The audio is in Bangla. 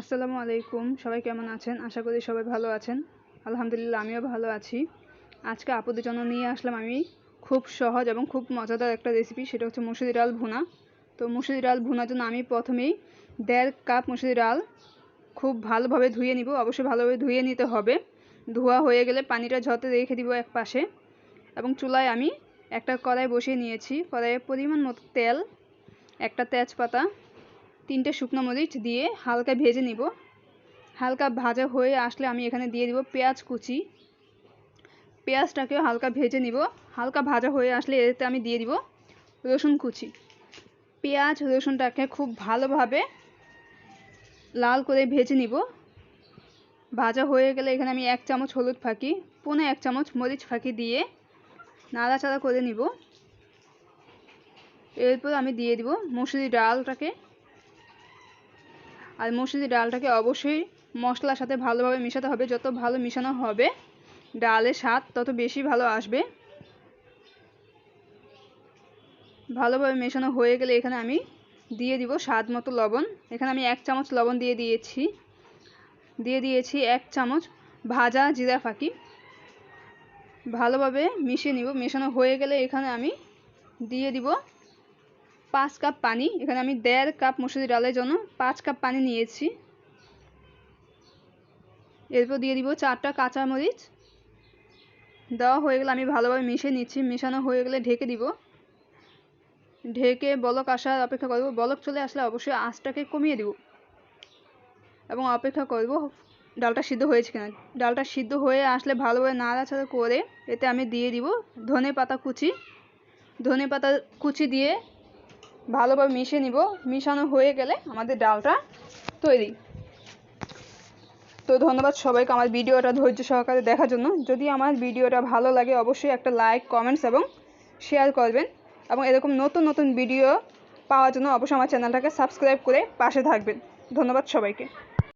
আসসালামু আলাইকুম। সবাই কেমন আছেন? আশা করি সবাই ভালো আছেন। আলহামদুলিল্লাহ আমিও ভালো আছি। আজকে আপুদের জন্য নিয়ে আসলাম আমি খুব সহজ এবং খুব মজাদার একটা রেসিপি, সেটা হচ্ছে মুসুরি ডাল ভুনা। তো মুসুরি ডাল ভুনার জন্য আমি প্রথমেই 1.5 কাপ মুসুরি ডাল খুব ভালোভাবে ধুয়ে নিব। অবশ্যই ভালোভাবে ধুয়ে নিতে হবে। ধোয়া হয়ে গেলে পানিটা ঝরতে রেখে দিব এক পাশে, এবং চুলায় আমি একটা কড়াই বসিয়ে নিয়েছি। কড়াইয়ে পরিমাণ মতো তেল, একটা তেজপাতা, 3টে শুকনো মরিচ দিয়ে হালকা ভেজে নিব। হালকা ভাজা হয়ে আসলে আমি এখানে দিয়ে দিব পেঁয়াজ কুচি। পেঁয়াজটাকেও হালকা ভেজে নিব। হালকা ভাজা হয়ে আসলে এতে আমি দিয়ে দিব রসুন কুচি। পেঁয়াজ রসুনটাকে খুব ভালোভাবে লাল করে ভেজে নিব। ভাজা হয়ে গেলে এখানে আমি 1 চামচ হলুদ ফাঁকি, 1 চামচ মরিচ ফাঁকি দিয়ে নাড়াচাড়া করে নিব। এরপর আমি দিয়ে দিব মুসুরি ডালটাকে। আর মুসুরি ডালটাকে অবশ্যই মশলার সাথে ভালোভাবে মেশাতে হবে। যত ভালো মেশানো হবে ডালের স্বাদ তত বেশি ভালো আসবে। ভালোভাবে মেশানো হয়ে গেলে এখানে আমি দিয়ে দিব স্বাদ মতো লবণ। এখানে আমি 1 চামচ লবণ দিয়ে দিয়েছি 1 চামচ ভাজা জিরা ফাঁকি। ভালোভাবে মিশিয়ে নিব। মেশানো হয়ে গেলে এখানে আমি দিয়ে দিব 5 কাপ পানি। এখানে আমি 1.5 কাপ মুসুরি ডালের জন্য 5 কাপ পানি নিয়েছি। এরপর দিয়ে দিব 4টা কাঁচামরিচ। দেওয়া হয়ে গেলে আমি ভালোভাবে মিশিয়ে নিচ্ছি। মেশানো হয়ে গেলে ঢেকে দিব। ঢেকে বলক আসার অপেক্ষা করব। বলক চলে আসলে অবশ্যই আঁচটাকে কমিয়ে দিব এবং অপেক্ষা করব ডালটা সিদ্ধ হয়েছে কিনা। ডালটা সিদ্ধ হয়ে আসলে ভালোভাবে নাড়াচাড়া করে এতে আমি দিয়ে দিব ধনেপাতা কুচি। ধনেপাতা কুচি দিয়ে ভালোভাবে মিশিয়ে নিব। মিশানো হয়ে গেলে আমাদের ডালটা তৈরি। তো ধন্যবাদ সবাইকে আমার ভিডিওটা ধৈর্য সহকারে দেখার জন্য। যদি আমার ভিডিওটা ভালো লাগে অবশ্যই একটা লাইক, কমেন্টস এবং শেয়ার করবেন, এবং এরকম নতুন নতুন ভিডিও পাওয়ার জন্য অবশ্যই আমার চ্যানেলটাকে সাবস্ক্রাইব করে পাশে থাকবেন। ধন্যবাদ সবাইকে।